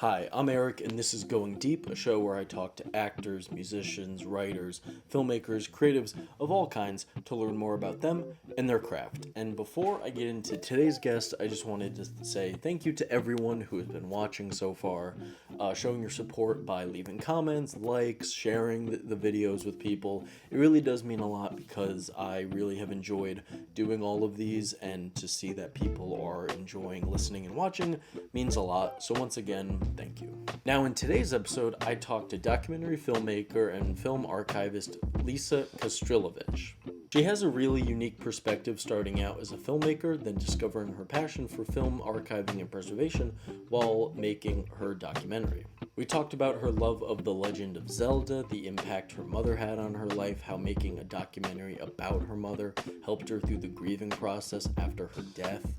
Hi, I'm Eric, and this is Going Deep, a show where I talk to actors, musicians, writers, filmmakers, creatives of all kinds to learn more about them and their craft. And before I get into today's guest, I just wanted to say thank you to everyone who has been watching so far, showing your support by leaving comments, likes, sharing the videos with people. It really does mean a lot because I really have enjoyed doing all of these, and to see that people are enjoying listening and watching means a lot. So once again, thank you. Now, in today's episode, I talked to documentary filmmaker and film archivist Liza Kastrilevich. She has a really unique perspective, starting out as a filmmaker, then discovering her passion for film archiving and preservation while making her documentary. We talked about her love of The Legend of Zelda, the impact her mother had on her life, how making a documentary about her mother helped her through the grieving process after her death,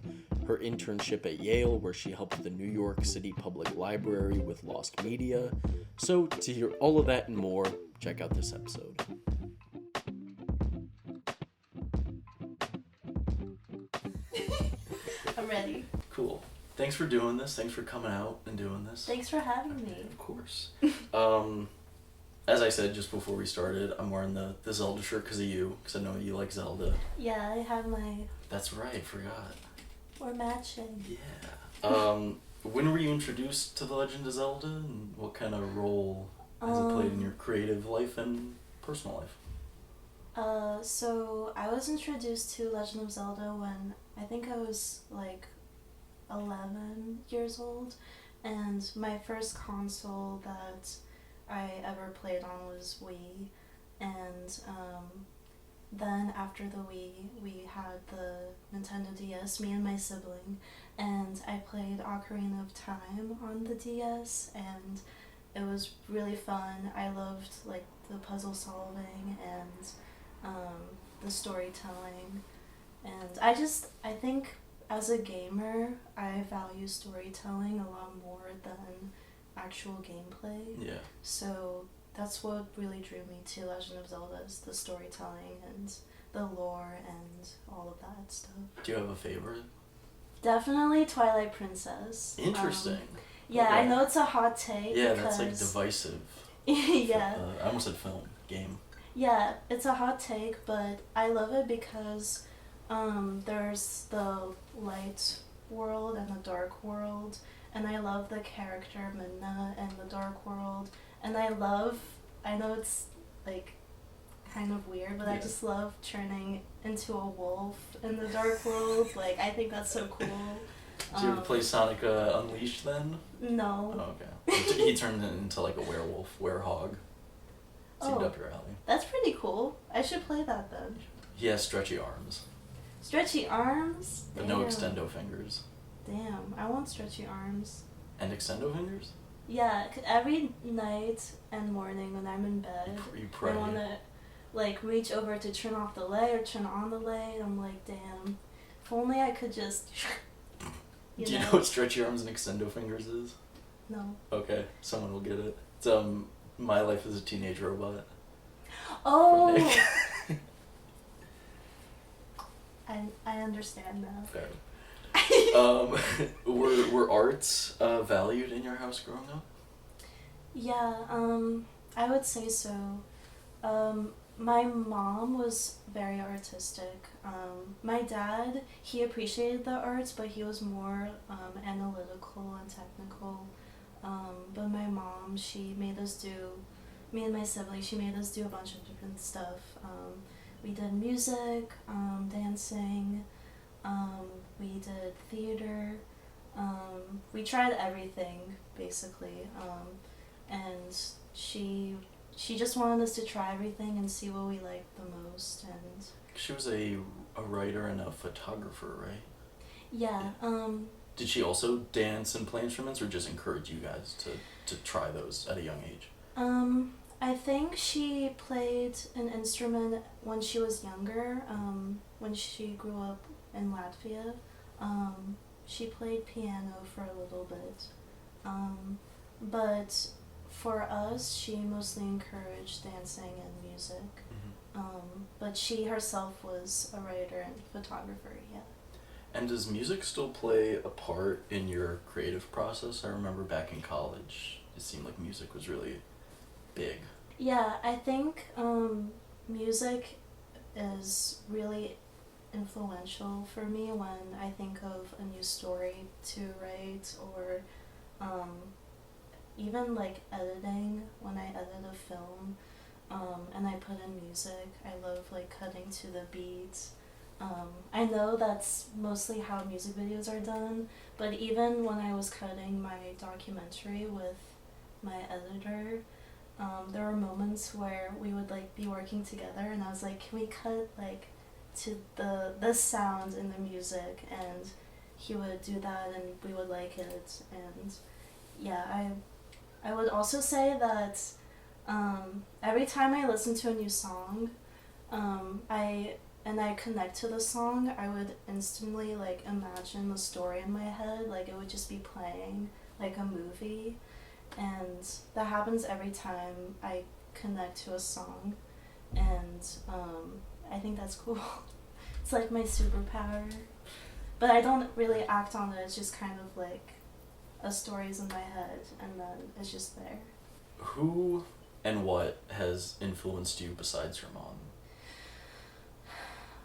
her internship at Yale, where she helped the New York City Public Library with lost media. So, to hear all of that and more, check out this episode. I'm ready. Cool. Thanks for doing this. Thanks for coming out and doing this. Thanks for having me. Of course. As I said just before we started, I'm wearing the Zelda shirt because of you, because I know you like Zelda. Yeah, I have my... That's right, forgot. We're matching. Yeah. When were you introduced to The Legend of Zelda, and what kind of role has it played in your creative life and personal life? So I was introduced to Legend of Zelda when I think I was like 11 years old, and my first console that I ever played on was Wii, and then after the Wii, we had the Nintendo DS, me and my sibling, and I played Ocarina of Time on the DS, and it was really fun. I loved like the puzzle solving and the storytelling, and I think as a gamer, I value storytelling a lot more than actual gameplay. Yeah. So that's what really drew me to Legend of Zelda, is the storytelling and the lore and all of that stuff. Do you have a favorite? Definitely Twilight Princess. Interesting. Yeah, Okay. I know it's a hot take. Yeah, because... that's like divisive. Yeah. I almost said film. Game. Yeah, it's a hot take, but I love it because there's the light world and the dark world, and I love the character Midna in the dark world, and I know it's like kind of weird, but yeah. I just love turning into a wolf in the dark world. Like, I think that's so cool. Did you ever play Sonic Unleashed then? No. Oh, okay. He turned into like a werewolf, werehog. Seemed up your alley. That's pretty cool. I should play that then. He has stretchy arms. Stretchy arms? But no extendo fingers. Damn, I want stretchy arms. And extendo fingers? Yeah, every night and morning when I'm in bed, you pray. I want to like reach over to turn off the light or turn on the light. I'm like, damn, if only I could just... Do you know what stretchy arms and extendo fingers is? No. Okay, someone will get it. It's My Life as a Teenage Robot. Oh! I understand now. Fair. Were arts valued in your house growing up? Yeah, I would say so. My mom was very artistic. My dad, he appreciated the arts, but he was more analytical and technical. But my mom, me and my sibling, she made us do a bunch of different stuff. We did music, dancing, we did theater, we tried everything, basically, and she just wanted us to try everything and see what we liked the most. And she was a writer and a photographer, right? Yeah. Did she also dance and play instruments, or just encourage you guys to try those at a young age? I think she played an instrument when she was younger, when she grew up in Latvia. She played piano for a little bit. But for us, she mostly encouraged dancing and music. Mm-hmm. But she herself was a writer and photographer, yeah. And does music still play a part in your creative process? I remember back in college, it seemed like music was really big. Yeah, I think music is really influential for me when I think of a new story to write, or um, even like editing. When I edit a film and I put in music, I love like cutting to the beats. I know that's mostly how music videos are done, but even when I was cutting my documentary with my editor, there were moments where we would like be working together, and I was like, "Can we cut like to the sound in the music?" And he would do that, and we would like it. And yeah, I would also say that every time I listen to a new song, I connect to the song, I would instantly like imagine the story in my head, like it would just be playing like a movie, and that happens every time I connect to a song, and I think that's cool. It's like my superpower, but I don't really act on it. It's just kind of like a story's in my head, and then it's just there. Who and what has influenced you besides your mom?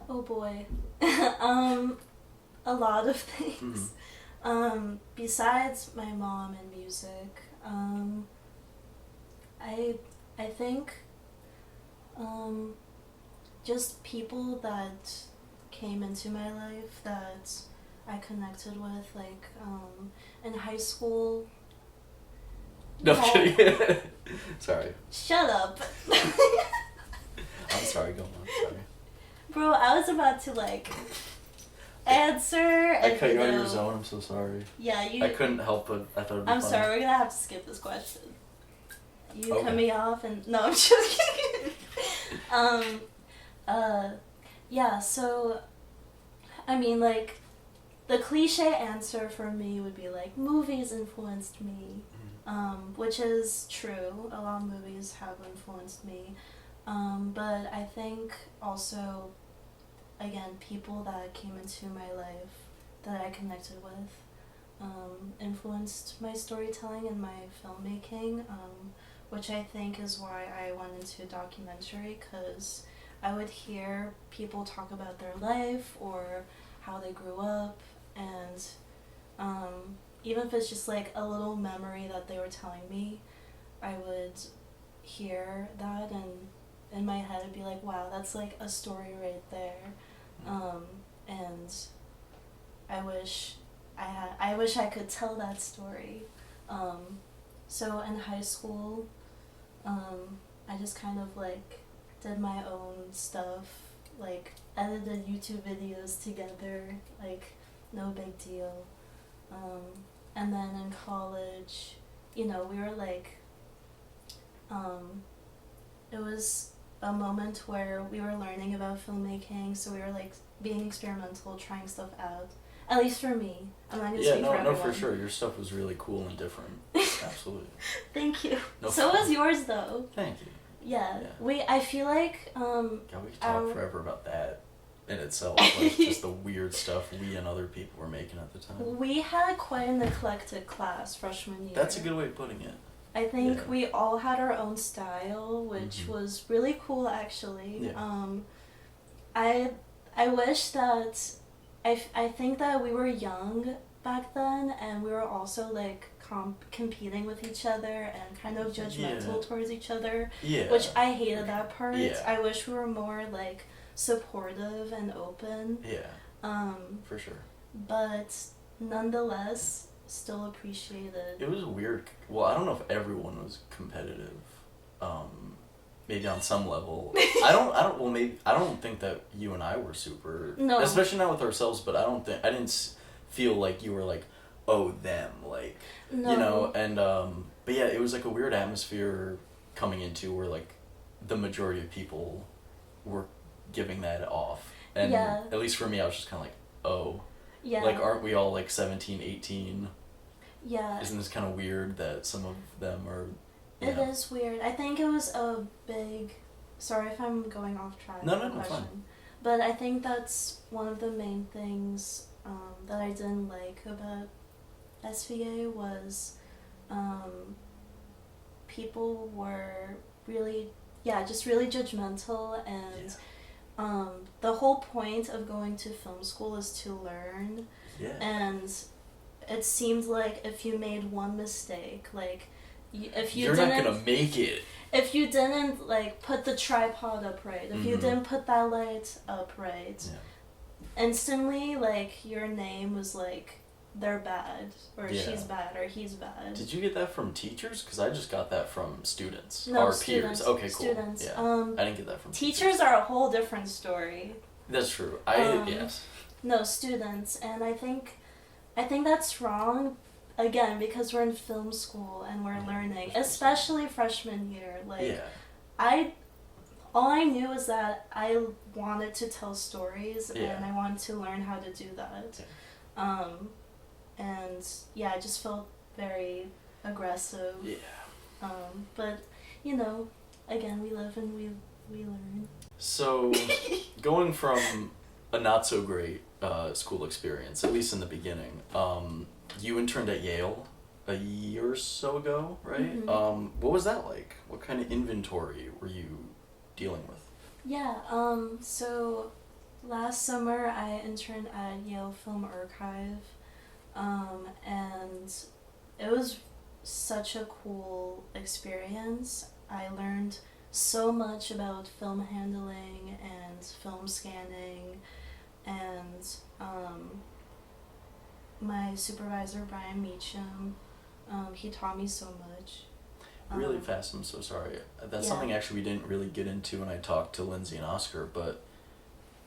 Oh boy. A lot of things. Besides my mom and music, I think just people that came into my life that I connected with, like in high school. No, I'm kidding. Sorry. Shut up. I'm sorry, go on, sorry. Bro, I was about to like answer. I and, cut you out of your zone, I'm so sorry. Yeah, you. I couldn't help but I thought it'd be I'm funny. sorry, we're gonna have to skip this question. You Okay. cut me off and no, I'm joking. Yeah. So, I mean, like, the cliche answer for me would be like movies influenced me, which is true. A lot of movies have influenced me, but I think also, again, people that came into my life that I connected with influenced my storytelling and my filmmaking, which I think is why I went into documentary, because I would hear people talk about their life or how they grew up, and even if it's just like a little memory that they were telling me, I would hear that, and in my head it'd be like, wow, that's like a story right there. And I wish I could tell that story. So in high school, I just kind of like did my own stuff, like edited YouTube videos together, like no big deal. And then in college, we were like, it was a moment where we were learning about filmmaking, so we were like being experimental, trying stuff out. At least for me. I'm not gonna speak for everyone. No, for sure. Your stuff was really cool and different. Absolutely. Thank you. No, so was yours though. Thank you. Yeah. I feel like Yeah, we could talk forever about that in itself. Like just the weird stuff we and other people were making at the time. We had quite an eclectic class freshman year. That's a good way of putting it. I think we all had our own style, which was really cool actually. Yeah. I wish that I think that we were young back then, and we were also like competing with each other and kind of judgmental towards each other. Yeah. Which I hated that part. Yeah. I wish we were more like supportive and open. Yeah. For sure. But nonetheless, still appreciated. It was weird. Well, I don't know if everyone was competitive. Maybe on some level. I don't think that you and I were super. No. Especially not with ourselves, but I didn't feel like you were like, oh, them, like, No. and but yeah, it was like a weird atmosphere coming into where like the majority of people were giving that off, and at least for me, I was just kind of like, oh, like, aren't we all like 17, 18? Yeah. Isn't this kind of weird that some of them are? It is weird. I think it was a big. Sorry if I'm going off track. No, question. fine. But I think that's one of the main things that I didn't like about SVA was people were really, just really judgmental, and the whole point of going to film school is to learn. Yeah. And it seemed like if you made one mistake, like if you're not gonna make it. If you didn't like put the tripod up right, if you didn't put that light up right, instantly like your name was like they're bad, or she's bad, or he's bad. Did you get that from teachers? Because I just got that from students. No, or students. peers. Okay, cool. Students. Yeah. I didn't get that from teachers. Are a whole different story. That's true. Yes. No, students, and I think that's wrong. Again, because we're in film school and we're learning, especially freshman year. Like, all I knew is that I wanted to tell stories and I wanted to learn how to do that. Yeah. And I just felt very aggressive. Yeah. But again, we live and we learn. So, going from a not so great school experience, at least in the beginning, you interned at Yale a year or so ago, right? Mm-hmm. What was that like? What kind of inventory were you dealing with? Yeah. So last summer I interned at Yale Film Archive. And it was such a cool experience. I learned so much about film handling and film scanning, and my supervisor, Brian Meacham, he taught me so much. Really fast, I'm so sorry. That's something actually we didn't really get into when I talked to Lindsay and Oscar, but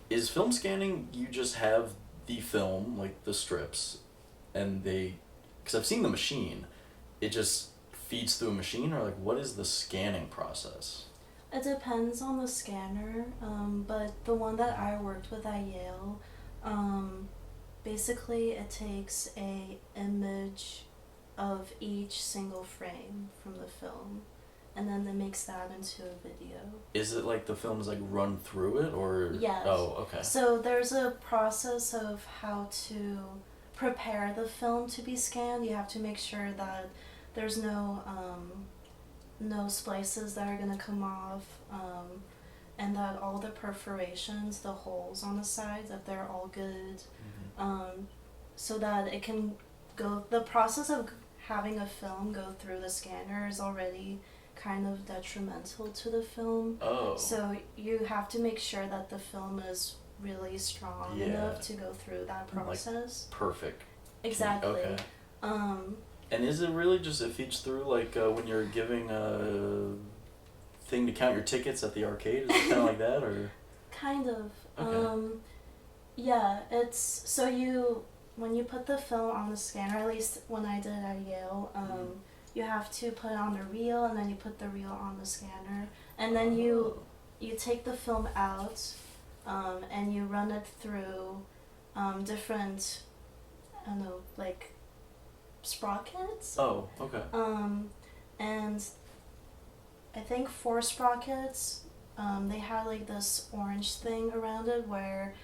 is film scanning, you just have the film, like the strips, and because I've seen the machine, it just feeds through a machine, or like what is the scanning process? It depends on the scanner, but the one that I worked with at Yale, basically it takes a image of each single frame from the film, and then it makes that into a video. Is it like the film's like run through it, or? Yes. Oh, okay. So there's a process of how to prepare the film to be scanned. You have to make sure that there's no splices that are gonna come off, and that all the perforations, the holes on the sides, that they're all good, so that it can go. The process of having a film go through the scanner is already kind of detrimental to the film. Oh. So you have to make sure that the film is really strong enough to go through that process. Like perfect. Exactly. Okay. And is it really just it feeds through like when you're giving a thing to count your tickets at the arcade? Is it kind of like that, or? Kind of. Okay. Yeah, it's so when you put the film on the scanner, at least when I did it at Yale, you have to put it on the reel, and then you put the reel on the scanner, and then you take the film out, and you run it through different, I don't know, like sprockets. Oh, okay. And I think 4 sprockets, they had like this orange thing around it where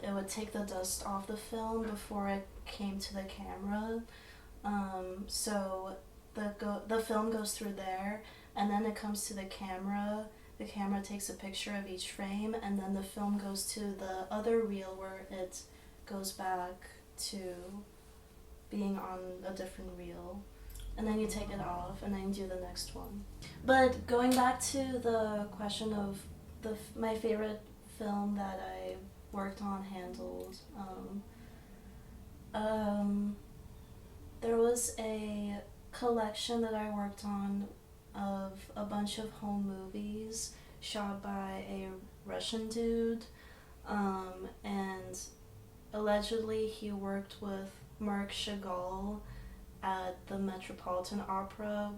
it would take the dust off the film before it came to the camera. So the film goes through there, and then it comes to the camera. The camera takes a picture of each frame, and then the film goes to the other reel where it goes back to being on a different reel. And then you take it off, and then you do the next one. But going back to the question of my favorite film that I worked on, handled, there was a collection that I worked on of a bunch of home movies shot by a Russian dude, and allegedly he worked with Marc Chagall at the Metropolitan Opera,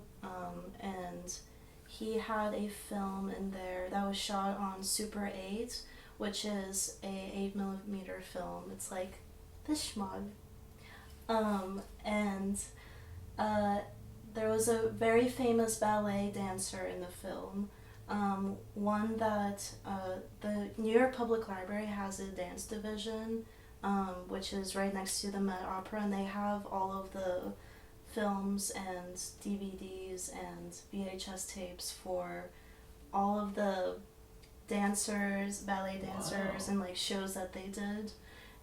and he had a film in there that was shot on Super 8, which is a 8mm film. It's like this schmog. And there was a very famous ballet dancer in the film, one that the New York Public Library has a dance division which is right next to the Met Opera, and they have all of the films and DVDs and VHS tapes for all of the dancers, ballet dancers, and like shows that they did.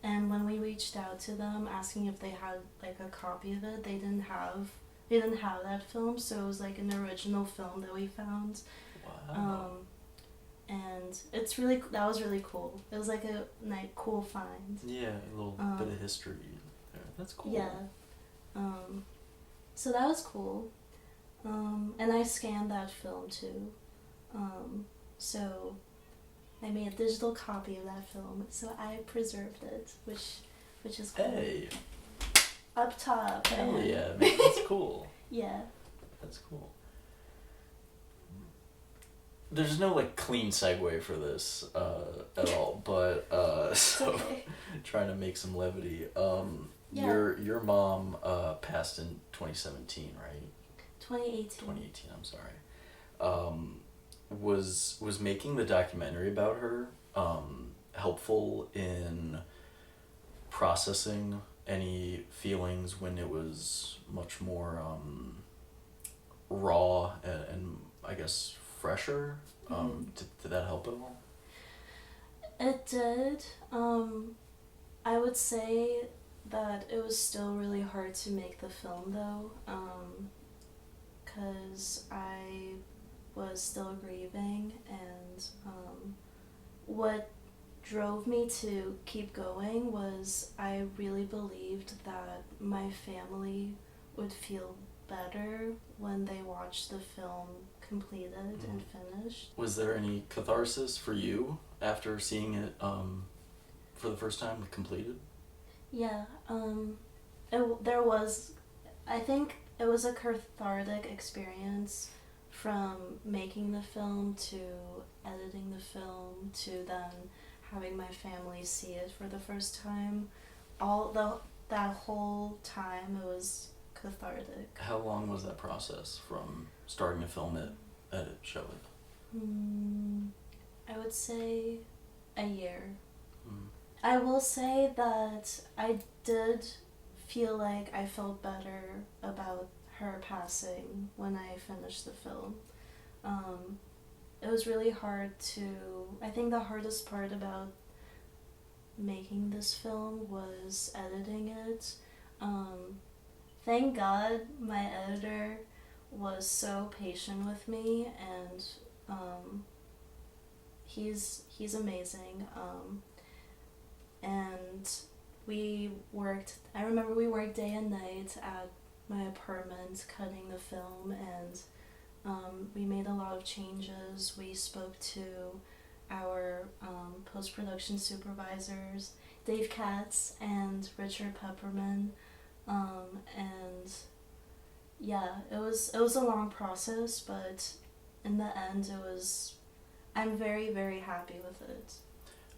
And when we reached out to them asking if they had like a copy of it, they didn't have that film, so it was like an original film that we found. Wow. And that was really cool. It was like a cool find. Yeah, a little bit of history there. That's cool. Yeah. So that was cool. And I scanned that film too. So I made a digital copy of that film, so I preserved it, which is cool. Hey. Up top. Hell yeah, man, that's cool. Yeah. That's cool. There's no like clean segue for this at all, but so Okay. trying to make some levity. Yeah. Your mom passed in 2017, right? 2018. 2018. I'm sorry. Was making the documentary about her helpful in processing any feelings when it was much more raw and I guess fresher? Did that help at all? It did. I would say that it was still really hard to make the film though, because I was still grieving, and what drove me to keep going was I really believed that my family would feel better when they watched the film completed and finished. Was there any catharsis for you after seeing it for the first time completed? Yeah, there was, I think it was a cathartic experience from making the film to editing the film to then having my family see it for the first time. That whole time it was cathartic. How long was that process from starting to film it, edit, show it? I would say a year. I will say that I did feel like I felt better about her passing when I finished the film. It was really hard I think the hardest part about making this film was editing it. Thank God my editor was so patient with me, and he's amazing. And I remember we worked day and night at my apartment cutting the film, and we made a lot of changes. We spoke to our post-production supervisors, Dave Katz and Richard Pepperman, and yeah, it was a long process, but in the end I'm very, very happy with it.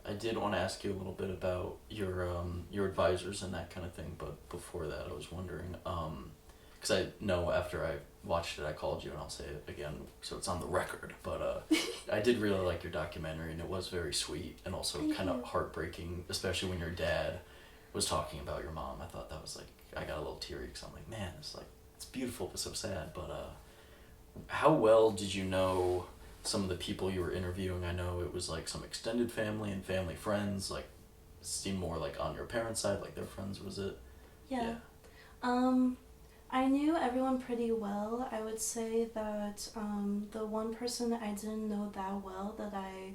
I did want to ask you a little bit about your advisors and that kind of thing, but before that I was wondering, because I know after I watched it I called you, and I'll say it again so it's on the record, but I did really like your documentary, and it was very sweet and also kind of heartbreaking, especially when your dad was talking about your mom. I thought that was like, I got a little teary because I'm like, man, it's beautiful but so sad. But how well did you know some of the people you were interviewing? I know it was like some extended family and family friends, like seemed more like on your parents' side, like their friends, was it? Yeah. I knew everyone pretty well. I would say that the one person I didn't know that well, that I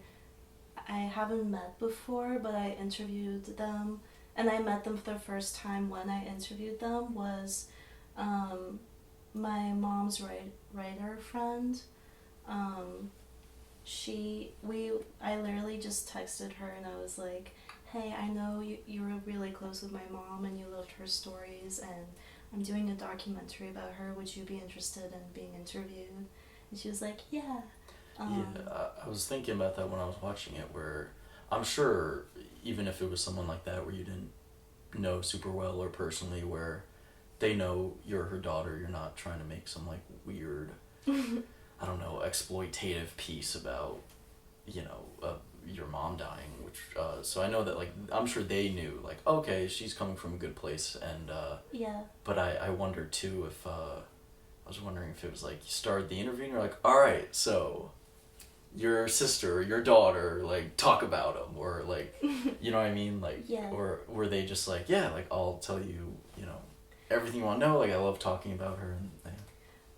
haven't met before, but I interviewed them, and I met them for the first time when I interviewed them, was my mom's writer friend. I literally just texted her, and I was like, hey, I know you were really close with my mom and you loved her stories, and I'm doing a documentary about her. Would you be interested in being interviewed? And she was like, yeah. I was thinking about that when I was watching it, where I'm sure even if it was someone like that where you didn't know super well or personally, where they know you're her daughter, you're not trying to make some like weird I don't know, exploitative piece about, your mom dying, which so I know that like I'm sure they knew like okay she's coming from a good place and Yeah. but I wonder too if I was wondering if it was like you started the interview and you're like all right so your sister or your daughter like talk about them or like you know what I mean like Yeah. or were they just like yeah like I'll tell you you know everything you want to know like I love talking about her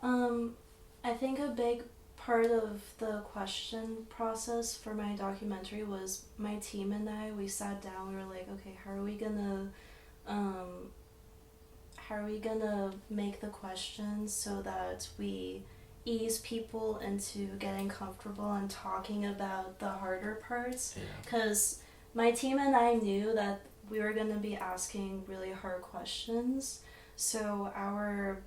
and I think a big part of the question process for my documentary was my team and I, we sat down, we were like, okay, how are we gonna make the questions so that we ease people into getting comfortable and talking about the harder parts? Because my team and I knew that we were gonna be asking really hard questions, so our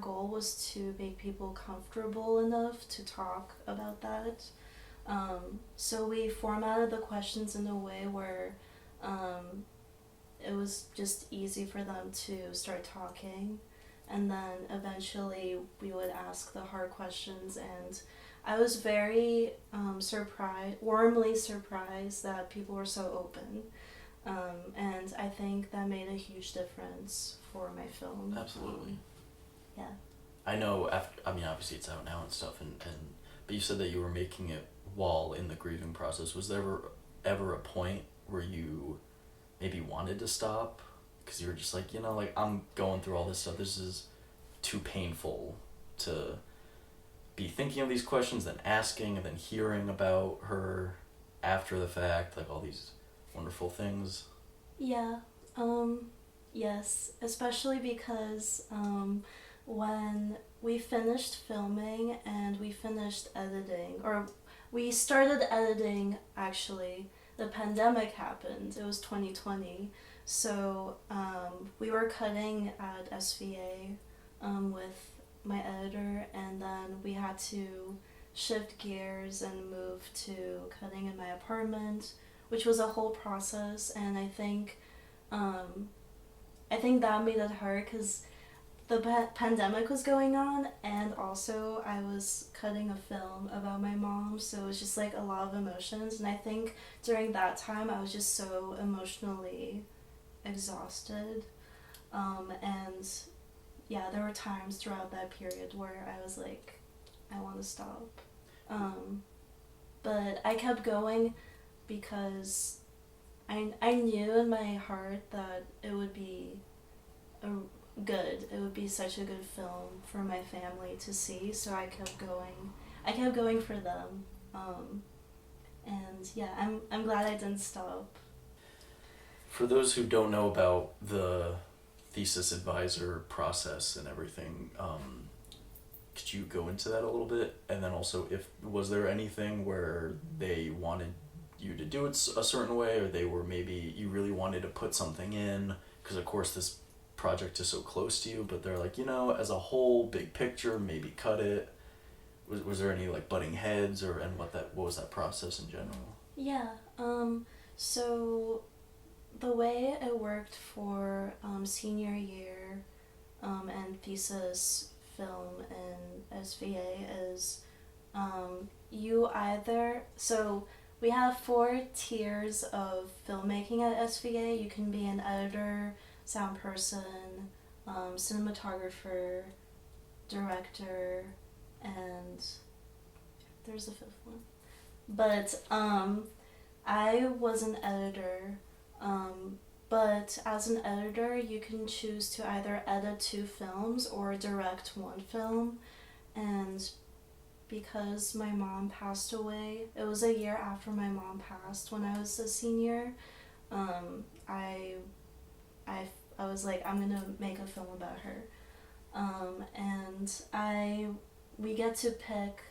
goal was to make people comfortable enough to talk about that. So we formatted the questions in a way where it was just easy for them to start talking. And then eventually we would ask the hard questions. And I was very warmly surprised that people were so open. And I think that made a huge difference for my film. Absolutely. Yeah. I know obviously it's out now and stuff and but you said that you were making it while in the grieving process. Was there ever a point where you maybe wanted to stop because you were just like, you know, like I'm going through all this stuff, this is too painful to be thinking of these questions, then asking and then hearing about her after the fact, like all these wonderful things? Yeah. Yes, especially because when we finished filming and we finished editing, or we started editing actually, the pandemic happened. It was 2020. So we were cutting at SVA with my editor, and then we had to shift gears and move to cutting in my apartment, which was a whole process. And I think that made it hard because the pandemic was going on, and also I was cutting a film about my mom, so it was just like a lot of emotions. And I think during that time I was just so emotionally exhausted, and yeah, there were times throughout that period where I was like, I want to stop, but I kept going because I knew in my heart that it would be it would be such a good film for my family to see, so I kept going for them, and yeah, I'm glad I didn't stop. For those who don't know about the thesis advisor process and everything, could you go into that a little bit? And then also, was there anything where they wanted you to do it a certain way, or they were maybe you really wanted to put something in? Because of course this project is so close to you, but they're like, you know, as a whole big picture, maybe cut it. Was there any like butting heads and what was that process in general? Yeah. So the way it worked for senior year and thesis film in SVA is so we have 4 tiers of filmmaking at SVA. You can be an editor, sound person, cinematographer, director, and there's a 5th one. But I was an editor, but as an editor you can choose to either edit 2 films or direct 1 film. And because my mom passed away, it was a year after my mom passed when I was a senior, I was like, I'm gonna make a film about her, and we get to pick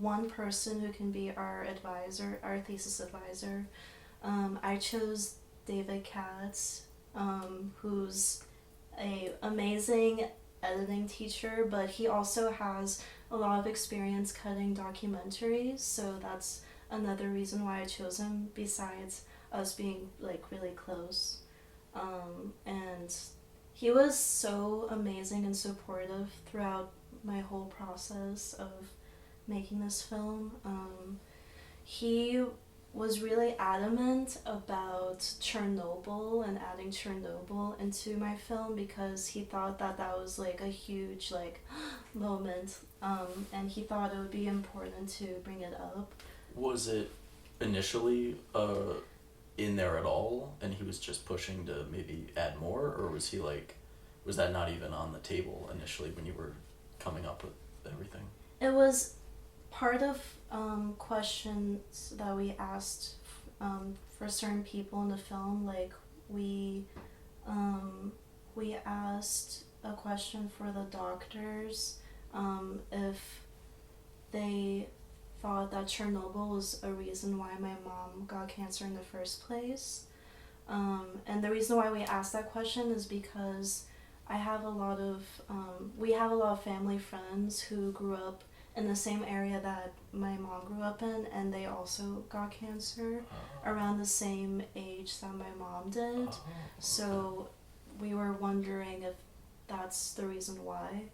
1 person who can be our advisor, our thesis advisor. I chose David Katz, who's a amazing editing teacher, but he also has a lot of experience cutting documentaries, so that's another reason why I chose him, besides us being like really close. And he was so amazing and supportive throughout my whole process of making this film. he was really adamant about Chernobyl and adding Chernobyl into my film because he thought that that was like a huge like moment, and he thought it would be important to bring it up. Was it initially in there at all, and he was just pushing to maybe add more, or was he like, was that not even on the table initially when you were coming up with everything? It was part of questions that we asked for certain people in the film. Like we asked a question for the doctors if they thought that Chernobyl was a reason why my mom got cancer in the first place. And the reason why we asked that question is because I have a lot of we have a lot of family friends who grew up in the same area that my mom grew up in, and they also got cancer around the same age that my mom did. So we were wondering if that's the reason why.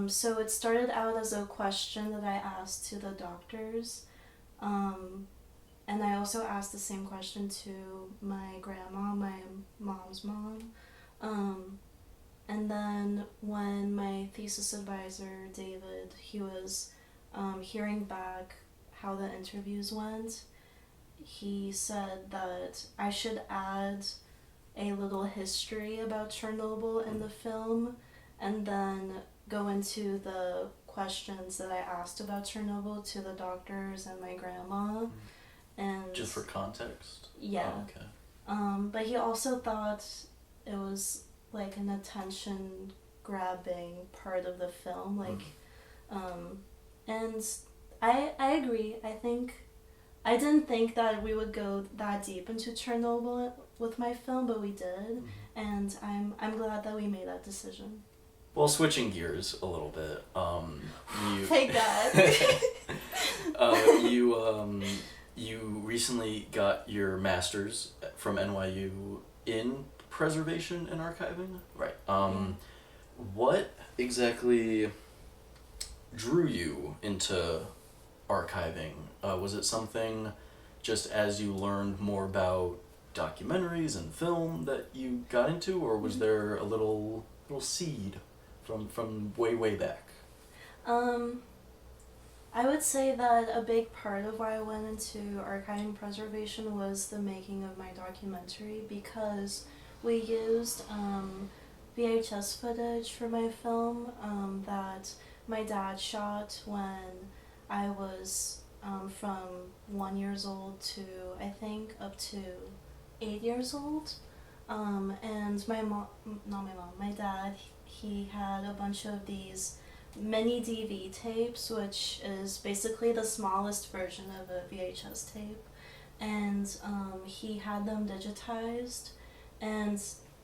So it started out as a question that I asked to the doctors, and I also asked the same question to my grandma, my mom's mom. And then when my thesis advisor, David, he was hearing back how the interviews went, he said that I should add a little history about Chernobyl in the film and then go into the questions that I asked about Chernobyl to the doctors and my grandma. And just for context? Yeah. Oh, okay. But he also thought it was like an attention grabbing part of the film, like and I agree. I didn't think that we would go that deep into Chernobyl with my film, but we did, and I'm glad that we made that decision. Well, switching gears a little bit, Take that. You recently got your master's from NYU in preservation and archiving, right? What exactly drew you into archiving? Was it something just as you learned more about documentaries and film that you got into, or was there a little seed from way back? I would say that a big part of why I went into archiving preservation was the making of my documentary, because we used VHS footage for my film that my dad shot when I was from 1 year old to I think up to 8 years old. And my dad, he had a bunch of these mini DV tapes, which is basically the smallest version of a VHS tape, and he had them digitized, and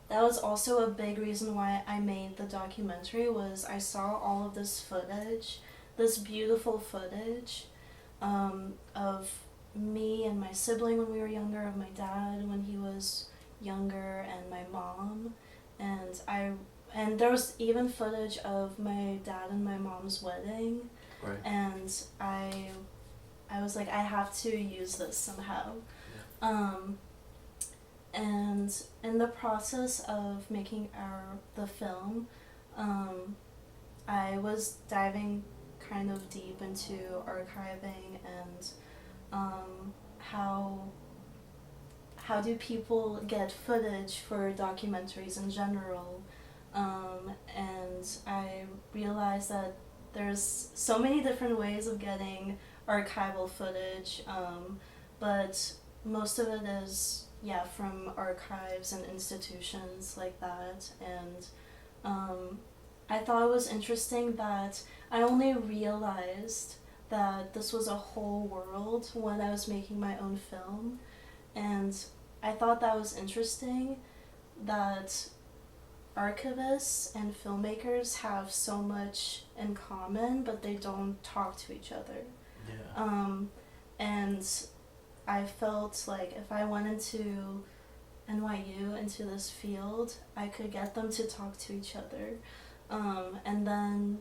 that was also a big reason why I made the documentary. Was I saw all of this footage, this beautiful footage of me and my sibling when we were younger, of my dad when he was younger, and my mom, and there was even footage of my dad and my mom's wedding. Right. And I was like, I have to use this somehow. Yeah. And in the process of making the film, I was diving kind of deep into archiving and how do people get footage for documentaries in general. And I realized that there's so many different ways of getting archival footage, but most of it is from archives and institutions like that. And I thought it was interesting that I only realized that this was a whole world when I was making my own film, and I thought that was interesting that archivists and filmmakers have so much in common, but they don't talk to each other. Yeah. And I felt like if I went into NYU, into this field, I could get them to talk to each other. And then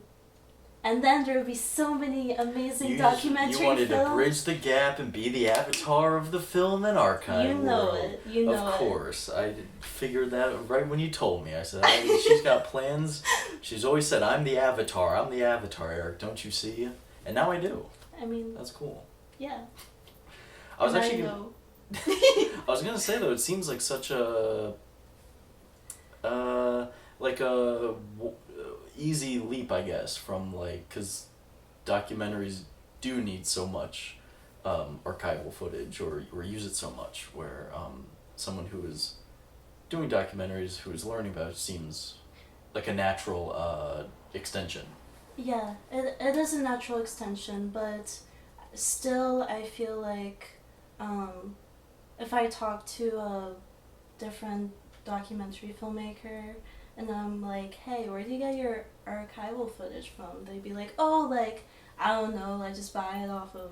And then there would be so many amazing documentary films. You wanted to bridge the gap and be the avatar of the film and archive You know world. it. You know it. Of course. I figured that right when you told me. I said, she's got plans. She's always said, I'm the avatar, Eric. Don't you see? And now I do. I mean... That's cool. Yeah. I was actually... know. I was going to say, though, it seems like such a... easy leap, I guess, from because documentaries do need so much archival footage or use it so much, where someone who is doing documentaries, who is learning about it, seems like a natural extension. Yeah, it is a natural extension, but still I feel like if I talk to a different documentary filmmaker and I'm like, hey, where do you get your archival footage from? They'd be like, oh, I don't know, I just buy it off of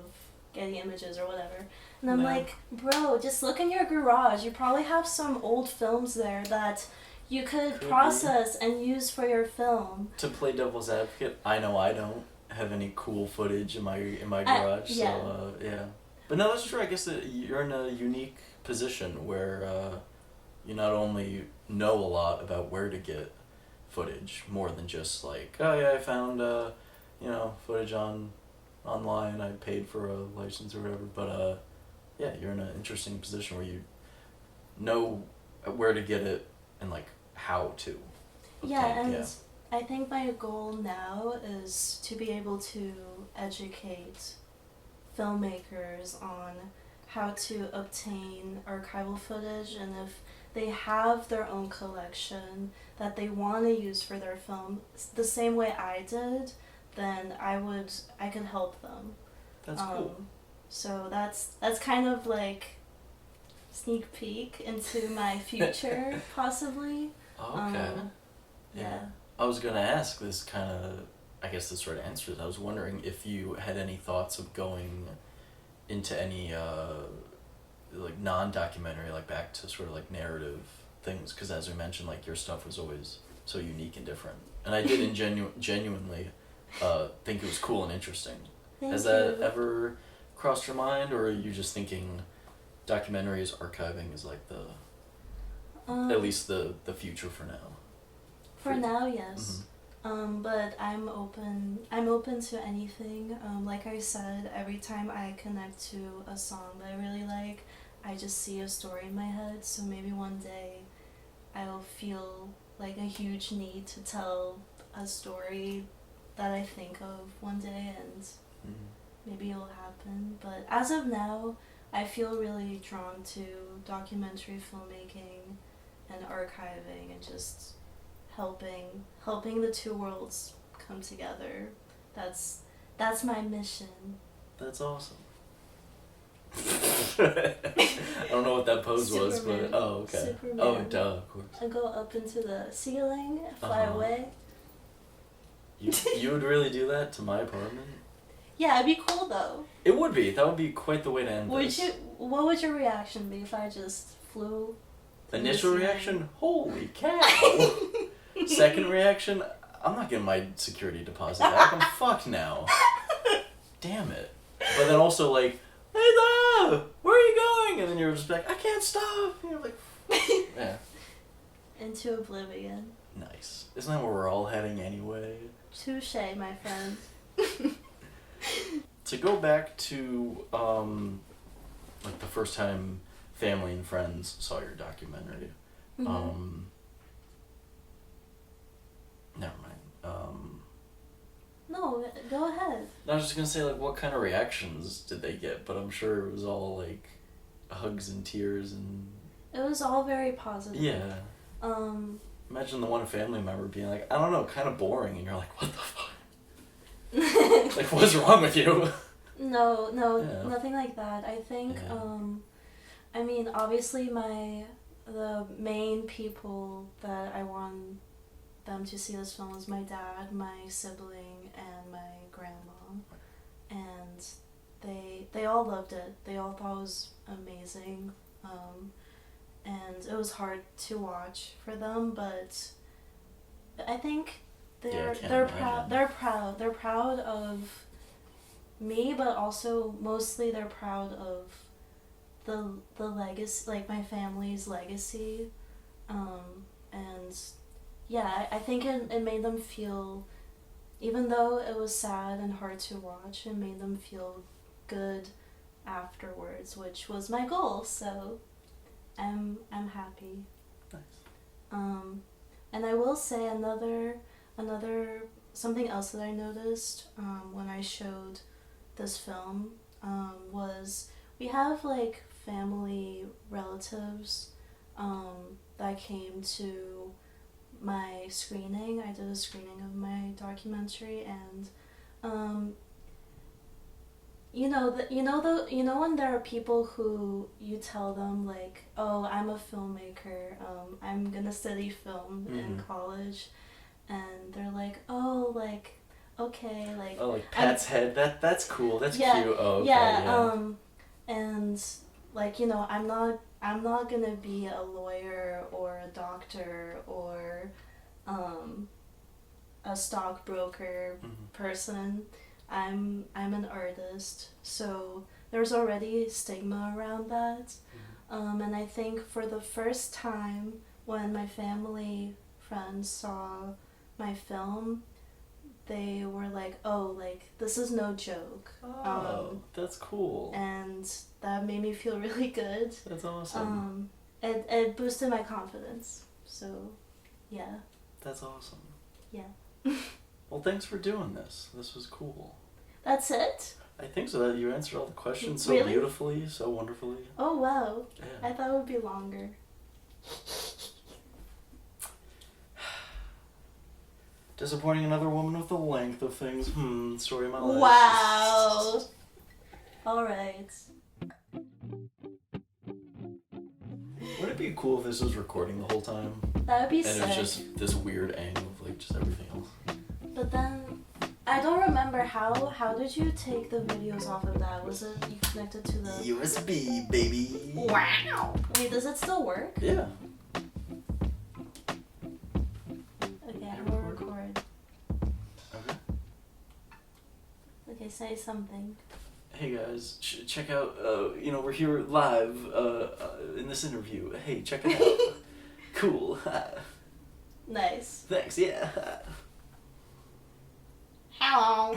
Getty Images or whatever. And I'm like, bro, just look in your garage. You probably have some old films there that you could process and use for your film. To play devil's advocate, I know I don't have any cool footage in my garage, so yeah. But no, that's true. I guess that you're in a unique position where you not only know a lot about where to get footage, more than just oh yeah, I found footage online, I paid for a license or whatever, but yeah, you're in an interesting position where you know where to get it and how to obtain. Yeah, and I think my goal now is to be able to educate filmmakers on how to obtain archival footage, and if they have their own collection that they want to use for their film the same way I did, then I could help them. That's cool. So that's kind of sneak peek into my future, possibly. Okay. Yeah. I was gonna ask this kind of, I guess this sort of answers. I was wondering if you had any thoughts of going into any non-documentary, back to sort of narrative things, because as we mentioned, your stuff was always so unique and different, and I did genuinely think it was cool and interesting. Has that ever crossed your mind, or are you just thinking documentaries, archiving is at least the future for now? For now, yes. Mm-hmm. But I'm open to anything. Like I said, every time I connect to a song that I really like, I just see a story in my head. So maybe one day I'll feel a huge need to tell a story that I think of one day, and maybe it'll happen. But as of now, I feel really drawn to documentary filmmaking and archiving and just helping the two worlds come together. That's my mission. That's awesome. I don't know what that pose was, but okay. Superman. Oh, duh, of course. I go up into the ceiling, fly away. You would really do that to my apartment? Yeah, it'd be cool though. It would be. That would be quite the way to end this. What would your reaction be if I just flew? Initial reaction, holy cow. Second reaction, I'm not getting my security deposit back. I'm fucked now. Damn it. But then also hey love, where are you going? And then you're just I can't stop. And you're yeah. Into oblivion. Nice. Isn't that where we're all heading anyway? Touche, my friend. To go back to the first time family and friends saw your documentary. Mm-hmm. Never mind. No, go ahead. I was just gonna say what kind of reactions did they get, but I'm sure it was all hugs and tears and. It was all very positive. Yeah. Imagine the one family member being I don't know, kind of boring, and you're what the fuck? What's wrong with you? No, nothing like that. I think, I mean, obviously the main people that I want them to see this film is my dad, my sibling, and my grandma. And they all loved it. They all thought it was amazing. And it was hard to watch for them, but I think they're can't they're imagine. proud. They're proud of me, but also mostly they're proud of the legacy, like my family's legacy, and yeah, I think it made them feel, even though it was sad and hard to watch, it made them feel good afterwards, which was my goal. So I'm happy. Nice. And I will say another something else that I noticed when I showed this film was we have like family relatives that came to my screening. I did a screening of my documentary, and you know when there are people who you tell them like, oh, I'm a filmmaker, I'm gonna study film in college, and they're like, oh, like, okay, like, Oh, like Pat's head. That's cool. That's yeah, cute. Oh, okay, yeah, and like, you know, I'm not gonna be a lawyer or a doctor or a stockbroker person. I'm an artist, so there's already stigma around that. And I think for the first time when my family friends saw my film, they were like, oh, like, this is no joke. Oh, that's cool. And that made me feel really good. That's awesome. It boosted my confidence. So, yeah. That's awesome. Yeah. Well, thanks for doing this. This was cool. That's it? I think so. That you answered all the questions so Really? beautifully, so wonderfully. Oh, wow. Yeah. I thought it would be longer. Disappointing another woman with the length of things. Story of my life. Wow. All right. Would it be cool if this was recording the whole time? That would be And sick. it was just this weird angle of like just everything else. But then, I don't remember how did you take the videos off of that? Was it you connected to the... USB, baby. Wow. Wait, does it still work? Yeah. Okay, I'm gonna record. Okay. Okay, say something. Hey guys, check out, we're here live in this interview. Hey, check it out. Cool. Nice. Thanks, yeah. Hello.